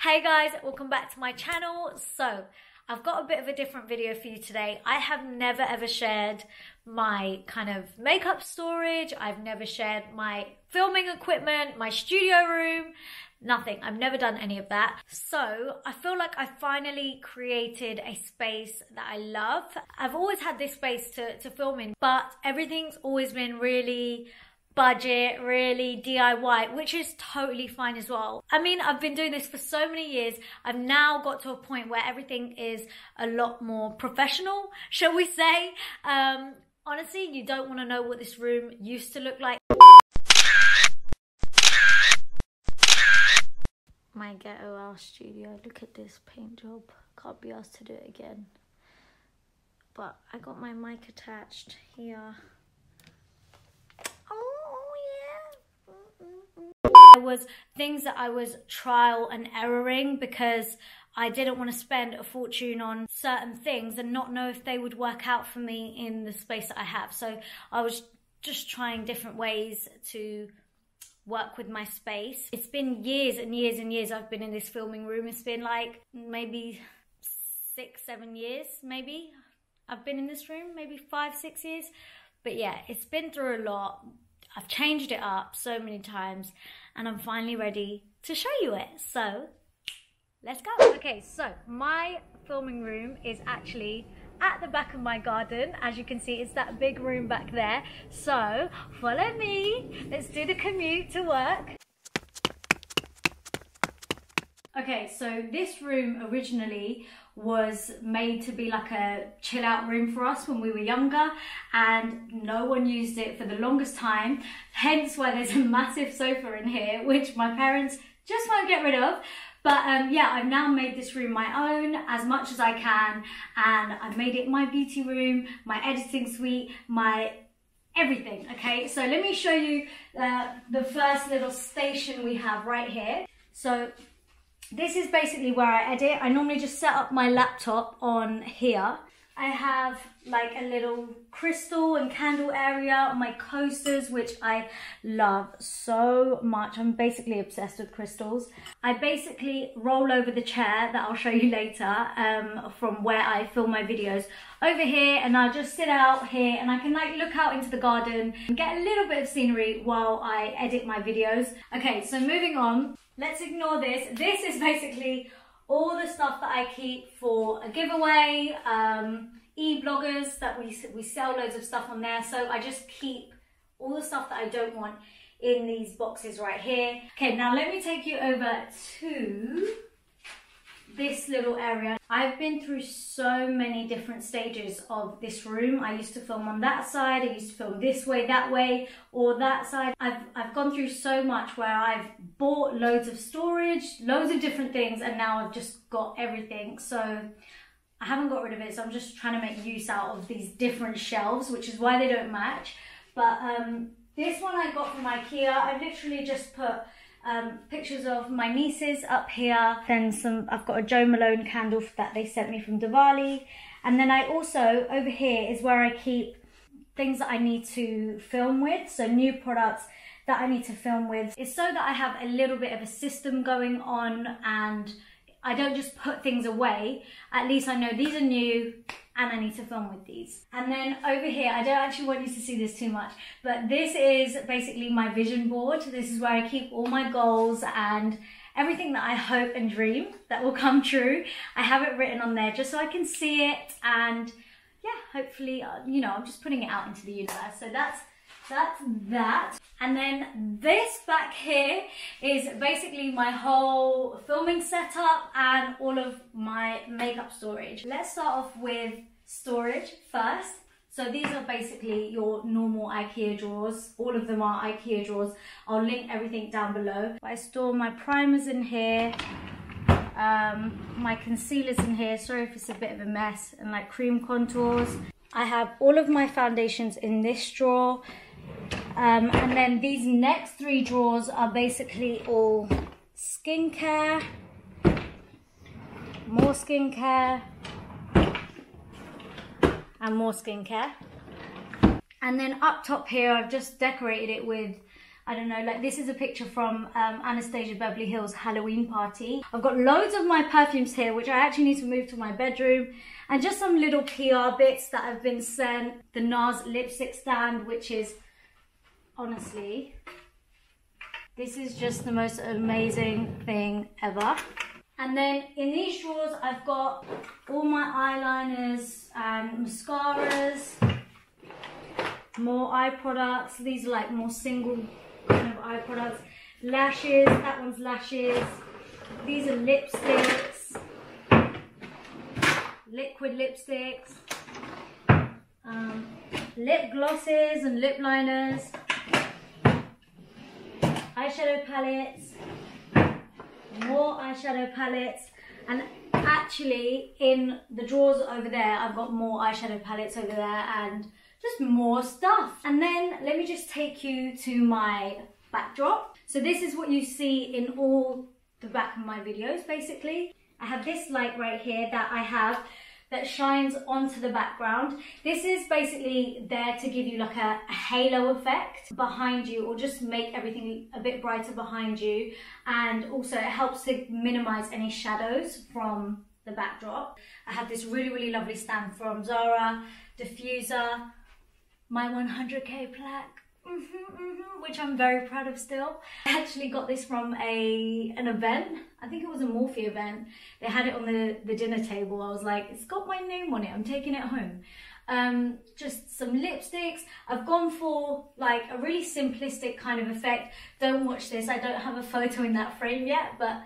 Hey guys, welcome back to my channel. So I've got a bit of a different video for you today. I have never ever shared my kind of makeup storage. I've never shared my filming equipment, my studio room, nothing. I've never done any of that. So I feel like I finally created a space that I love. I've always had this space to film in, but everything's always been really budget, really DIY, which is totally fine as well. I mean, I've been doing this for so many years. I've now got to a point where everything is a lot more professional, shall we say. Honestly, you don't want to know what this room used to look like. My ghetto house studio. Look at this paint job. Can't be asked to do it again. But I got my mic attached here. There was things that I was trial and erroring because I didn't want to spend a fortune on certain things and not know if they would work out for me in the space that I have. So I was just trying different ways to work with my space. It's been years and years and years I've been in this filming room. It's been like maybe 6-7 years maybe I've been in this room, maybe 5-6 years. But yeah, it's been through a lot. I've changed it up so many times and I'm finally ready to show you it. So let's go. Okay, so my filming room is actually at the back of my garden. As you can see, it's that big room back there. So follow me. Let's do the commute to work. Okay, so this room originally was made to be like a chill out room for us when we were younger, and no one used it for the longest time, hence why there's a massive sofa in here which my parents just won't get rid of. But yeah, I've now made this room my own as much as I can, and I've made it my beauty room, my editing suite, my everything. Okay, so let me show you the first little station we have right here. So this is basically where I edit. I normally just set up my laptop on here. I have like a little crystal and candle area, my coasters, which I love so much. I'm basically obsessed with crystals. I basically roll over the chair that I'll show you later from where I film my videos over here, and I'll just sit out here and I can like look out into the garden and get a little bit of scenery while I edit my videos. Okay, so moving on. Let's ignore this. This is basically all the stuff that I keep for a giveaway, e-bloggers that we sell loads of stuff on there. So I just keep all the stuff that I don't want in these boxes right here. Okay, now let me take you over to this little area. I've been through so many different stages of this room. I used to film on that side, I used to film this way, that way, or that side. I've gone through so much where I've bought loads of storage, loads of different things, and now I've just got everything. So I haven't got rid of it, so I'm just trying to make use out of these different shelves, which is why they don't match. But this one I got from IKEA. I literally just put pictures of my nieces up here, then I've got a Jo Malone candle that they sent me from Diwali, and then I also, over here is where I keep things that I need to film with, so new products that I need to film with. It's so that I have a little bit of a system going on and I don't just put things away. At least I know these are new and I need to film with these. And then over here, I don't actually want you to see this too much, but this is basically my vision board. This is where I keep all my goals and everything that I hope and dream that will come true. I have it written on there just so I can see it, and yeah, hopefully, you know, I'm just putting it out into the universe. So that's that. And then this back here is basically my whole filming setup and all of my makeup storage. Let's start off with storage first. So these are basically your normal IKEA drawers. All of them are IKEA drawers. I'll link everything down below. I store my primers in here, my concealers in here. Sorry if it's a bit of a mess, and like cream contours. I have all of my foundations in this drawer. And then these next 3 drawers are basically all skincare, more skincare, and more skincare. And then up top here, I've just decorated it with I don't know, like this is a picture from Anastasia Beverly Hills Halloween party. I've got loads of my perfumes here, which I actually need to move to my bedroom. And just some little PR bits that have been sent. The NARS lipstick stand, which is, honestly, this is just the most amazing thing ever. And then in these drawers, I've got all my eyeliners and mascaras, more eye products. These are like more single kind of eye products. Lashes, that one's lashes. These are lipsticks, liquid lipsticks, lip glosses and lip liners, eyeshadow palettes, more eyeshadow palettes, and actually in the drawers over there I've got more eyeshadow palettes over there and just more stuff. And then let me just take you to my backdrop. So this is what you see in all the back of my videos basically. I have this light right here that I have that shines onto the background. This is basically there to give you like a halo effect behind you, or just make everything a bit brighter behind you. And also it helps to minimize any shadows from the backdrop. I have this really, really lovely stand from Zara, Diffuser, my 100k plaque. Which I'm very proud of still. I actually got this from an event. I think it was a Morphe event. They had it on the dinner table. I was like, it's got my name on it, I'm taking it home. Just some lipsticks. I've gone for like a really simplistic kind of effect. Don't watch this, I don't have a photo in that frame yet, but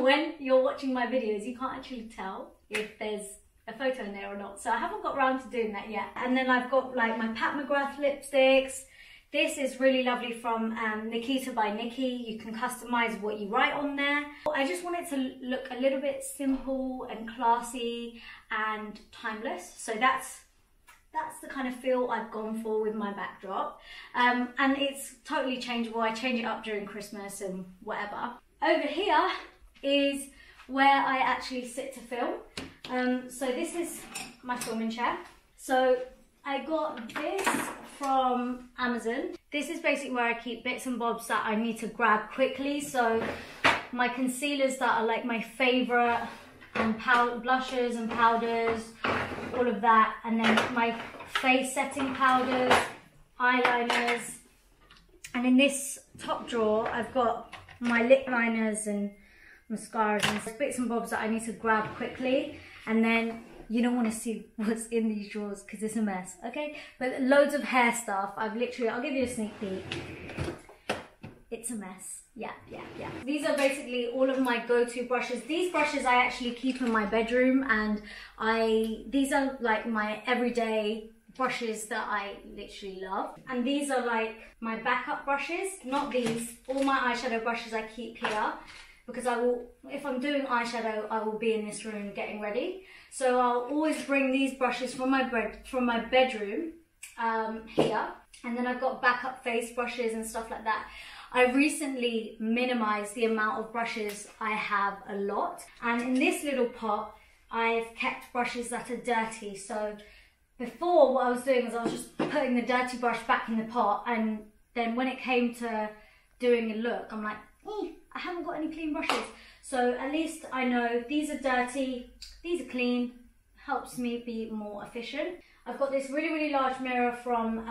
when you're watching my videos you can't actually tell if there's a photo in there or not. So I haven't got around to doing that yet. And then I've got like my Pat McGrath lipsticks. This is really lovely from Nikita by Nikki. You can customize what you write on there. I just want it to look a little bit simple and classy and timeless. So that's the kind of feel I've gone for with my backdrop. And it's totally changeable. I change it up during Christmas and whatever. Over here is where I actually sit to film. So this is my Foreman Chair. So I got this from Amazon. This is basically where I keep bits and bobs that I need to grab quickly. So my concealers that are like my favorite, blushers and powders, all of that. And then my face setting powders, eyeliners. And in this top drawer, I've got my lip liners and mascaras and bits and bobs that I need to grab quickly. And then you don't want to see what's in these drawers because it's a mess, okay? But loads of hair stuff. I'll give you a sneak peek. It's a mess. Yeah. These are basically all of my go-to brushes. These brushes I actually keep in my bedroom, and these are like my everyday brushes that I literally love. And these are like my backup brushes, not these. All my eyeshadow brushes I keep here, because if I'm doing eyeshadow, I will be in this room getting ready. So I'll always bring these brushes from my bedroom here. And then I've got backup face brushes and stuff like that. I recently minimized the amount of brushes I have a lot. And in this little pot, I've kept brushes that are dirty. So before, what I was doing was I was just putting the dirty brush back in the pot. And then when it came to doing a look, I'm like, I haven't got any clean brushes. So at least I know these are dirty, these are clean, helps me be more efficient. I've got this really, really large mirror from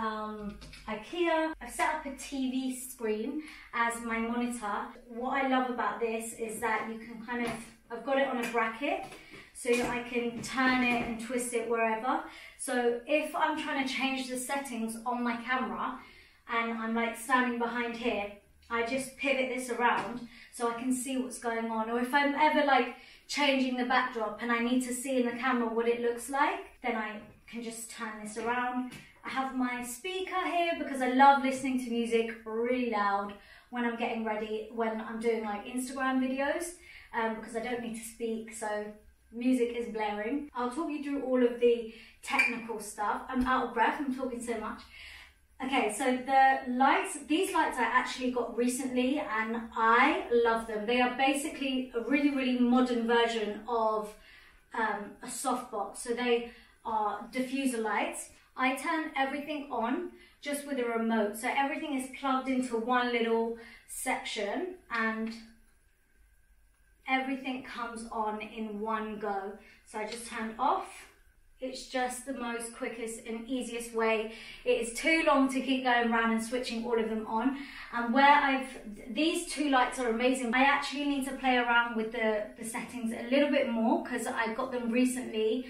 IKEA. I've set up a TV screen as my monitor. What I love about this is that you can I've got it on a bracket, so I can turn it and twist it wherever. So if I'm trying to change the settings on my camera and I'm like standing behind here, I just pivot this around so I can see what's going on. Or if I'm ever like changing the backdrop and I need to see in the camera what it looks like, then I can just turn this around. I have my speaker here because I love listening to music really loud when I'm getting ready, when I'm doing like Instagram videos, because I don't need to speak, so music is blaring. I'll talk you through all of the technical stuff. I'm out of breath, I'm talking so much. Okay, so the lights, these lights I actually got recently and I love them. They are basically a really, really modern version of a softbox. So they are diffuser lights. I turn everything on just with a remote. So everything is plugged into one little section and everything comes on in one go. So I just turn off. It's just the most quickest and easiest way. It is too long to keep going around and switching all of them on. And where these two lights are amazing. I actually need to play around with the settings a little bit more because I got them recently,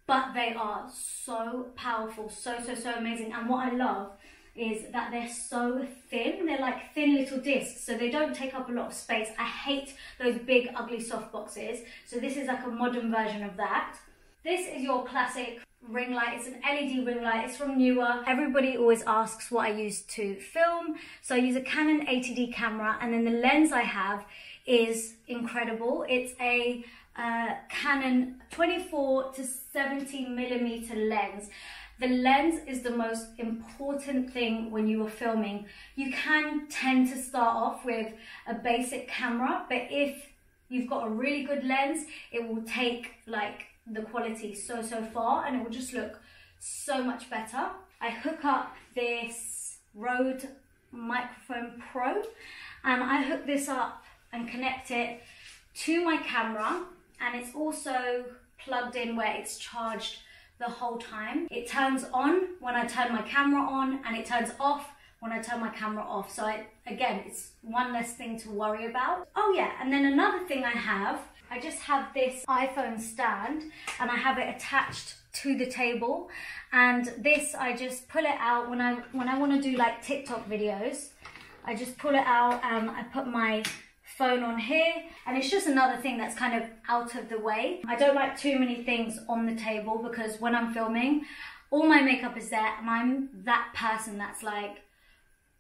but they are so powerful, so amazing. And what I love is that they're so thin. They're like thin little discs, so they don't take up a lot of space. I hate those big, ugly soft boxes. So this is like a modern version of that. This is your classic ring light. It's an LED ring light. It's from AnchalMUA. Everybody always asks what I use to film. So I use a Canon 80D camera, and then the lens I have is incredible. It's a Canon 24 to 70mm lens. The lens is the most important thing when you are filming. You can tend to start off with a basic camera, but if you've got a really good lens, it will take like the quality so far, and it will just look so much better. I hook up this Rode Microphone Pro, and I hook this up and connect it to my camera, and it's also plugged in where it's charged the whole time. It turns on when I turn my camera on, and it turns off when I turn my camera off. So again, it's one less thing to worry about. Oh yeah, and then another thing I just have this iPhone stand, and I have it attached to the table, and this I just pull it out when I want to do like TikTok videos. I just pull it out and I put my phone on here, and it's just another thing that's kind of out of the way. I don't like too many things on the table because when I'm filming, all my makeup is there, and I'm that person that's like,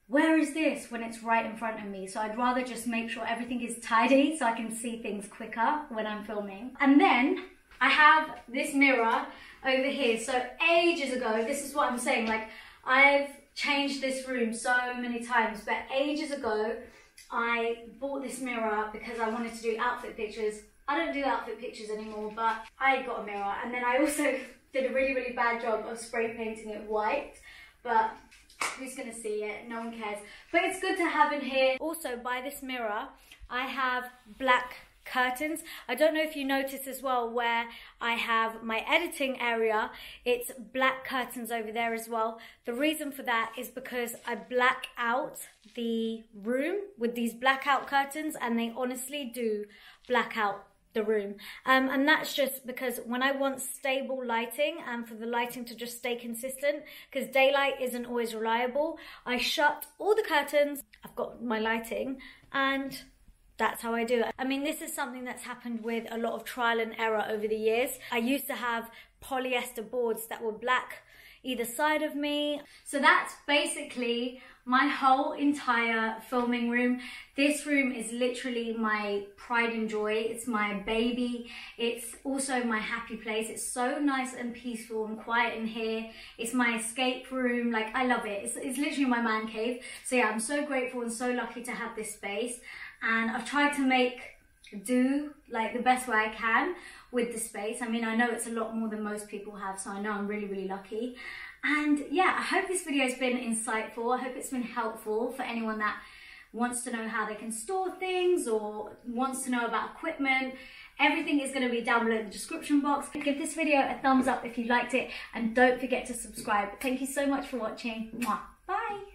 where is this, when it's right in front of me? So I'd rather just make sure everything is tidy so I can see things quicker when I'm filming. And then I have this mirror over here. So ages ago, this is what I'm saying, like I've changed this room so many times, but ages ago I bought this mirror because I wanted to do outfit pictures. I don't do outfit pictures anymore, but I got a mirror, and then I also did a really bad job of spray painting it white, but who's gonna see it? No one cares. But it's good to have in here. Also, by this mirror, I have black curtains. I don't know if you notice as well where I have my editing area, it's black curtains over there as well. The reason for that is because I black out the room with these blackout curtains, and they honestly do black out the room, and that's just because when I want stable lighting and for the lighting to just stay consistent, because daylight isn't always reliable, I shut all the curtains, I've got my lighting, and that's how I do it. I mean, this is something that's happened with a lot of trial and error over the years. I used to have polyester boards that were black either side of me. So that's basically my whole entire filming room. This room is literally my pride and joy. It's my baby. It's also my happy place. It's so nice and peaceful and quiet in here. It's my escape room. Like, I love it. It's literally my man cave. So yeah, I'm so grateful and so lucky to have this space. And I've tried to make do like the best way I can with the space. I mean, I know it's a lot more than most people have, so I know I'm really lucky. And yeah, I hope this video has been insightful. I hope it's been helpful for anyone that wants to know how they can store things or wants to know about equipment. Everything is going to be down below in the description box. Give this video a thumbs up if you liked it, and don't forget to subscribe. Thank you so much for watching. Mwah. Bye.